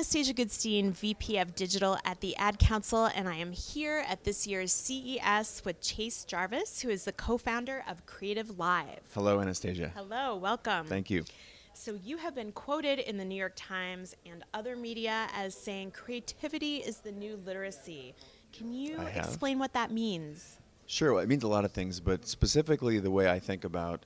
Anastasia Goodstein, VP of Digital at the Ad Council, and I am here at this year's CES with Chase Jarvis, who is the co-founder of creativeLIVE. Hello, Anastasia. Hello, welcome. Thank you. So you have been quoted in the New York Times and other media as saying creativity is the new literacy. Can you explain what that means? Sure. Well, it means a lot of things, but specifically the way I think about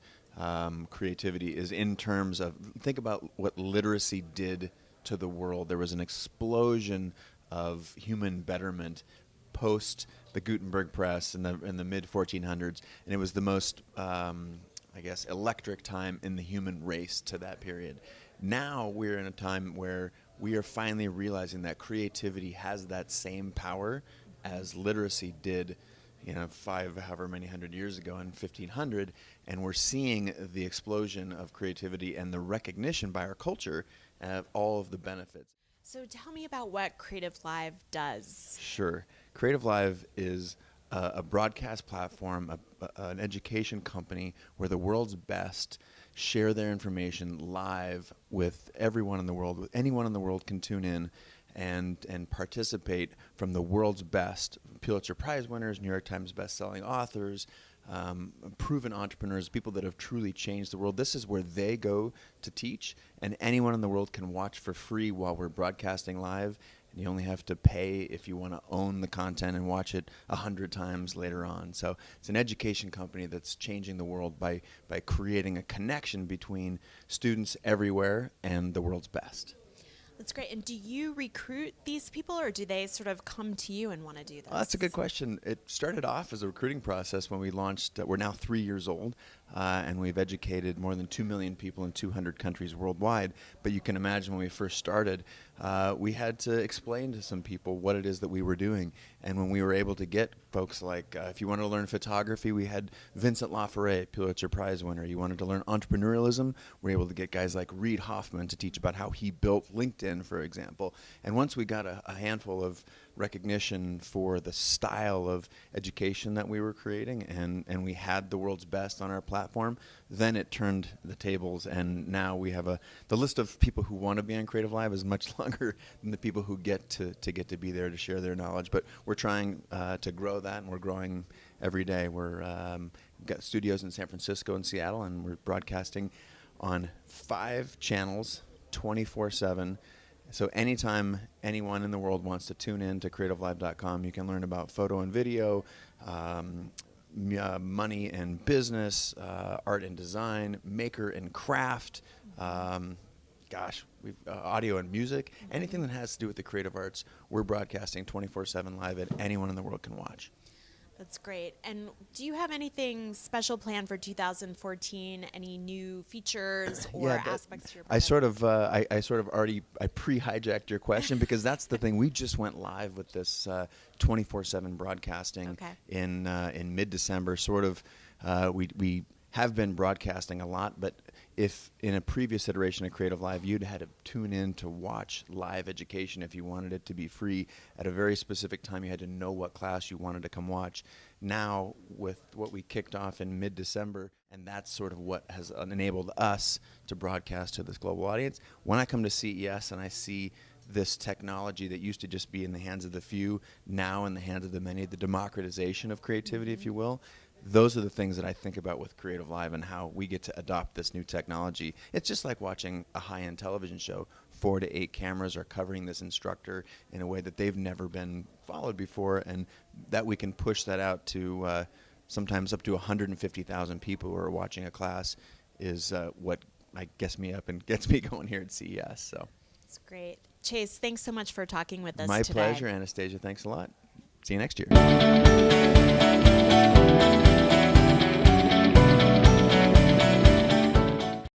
creativity is in terms of, think about what literacy did to the world. There was an explosion of human betterment post the Gutenberg press in the mid-1400s, and it was the most, electric time in the human race to that period. Now we're in a time where we are finally realizing that creativity has that same power as literacy did, however many hundred years ago in 1500, and we're seeing the explosion of creativity and the recognition by our culture of all of the benefits. So tell me about what creativeLIVE does. Sure. creativeLIVE is a broadcast platform, an education company where the world's best share their information live with everyone in the world. Anyone in the world can tune in and participate from the world's best Pulitzer Prize winners, New York Times best-selling authors, proven entrepreneurs, people that have truly changed the world. This is where they go to teach, and anyone in the world can watch for free while we're broadcasting live. And you only have to pay if you want to own the content and watch it 100 times later on. So it's an education company that's changing the world by creating a connection between students everywhere and the world's best. That's great. And do you recruit these people, or do they sort of come to you and want to do this? That's a good question. It started off as a recruiting process when we launched. We're now 3 years old, and we've educated more than 2 million people in 200 countries worldwide. But you can imagine when we first started, we had to explain to some people what it is that we were doing. And when we were able to get folks like, if you wanted to learn photography, we had Vincent LaFerré, Pulitzer Prize winner. You wanted to learn entrepreneurialism, we were able to get guys like Reid Hoffman to teach about how he built LinkedIn, for example. And once we got a handful of recognition for the style of education that we were creating, and we had the world's best on our platform, then it turned the tables, and now we have the list of people who want to be on creativeLIVE is much longer than the people who get to be there to share their knowledge. But we're trying to grow that, and we're growing every day. We've got studios in San Francisco and Seattle, and we're broadcasting on 5 channels 24/7. So anytime anyone in the world wants to tune in to creativelive.com, you can learn about photo and video, money and business, art and design, maker and craft, audio and music. Anything that has to do with the creative arts, we're broadcasting 24/7 live that anyone in the world can watch. That's great. And do you have anything special planned for 2014? Any new features or aspects to your product? I pre-hijacked your question because that's the thing. We just went live with this 24/7 broadcasting in mid-December. We have been broadcasting a lot, but if in a previous iteration of creativeLIVE, you'd had to tune in to watch live education if you wanted it to be free at a very specific time. You had to know what class you wanted to come watch. Now, with what we kicked off in mid-December, and that's sort of what has enabled us to broadcast to this global audience. When I come to CES and I see this technology that used to just be in the hands of the few, now in the hands of the many, the democratization of creativity, if you will, those are the things that I think about with creativeLIVE and how we get to adopt this new technology. It's just like watching a high-end television show. 4 to 8 cameras are covering this instructor in a way that they've never been followed before, and that we can push that out to sometimes up to 150,000 people who are watching a class is what gets me up and gets me going here at CES. So that's great. Chase, thanks so much for talking with us today. My today. pleasure, Anastasia. Thanks a lot. See you next year.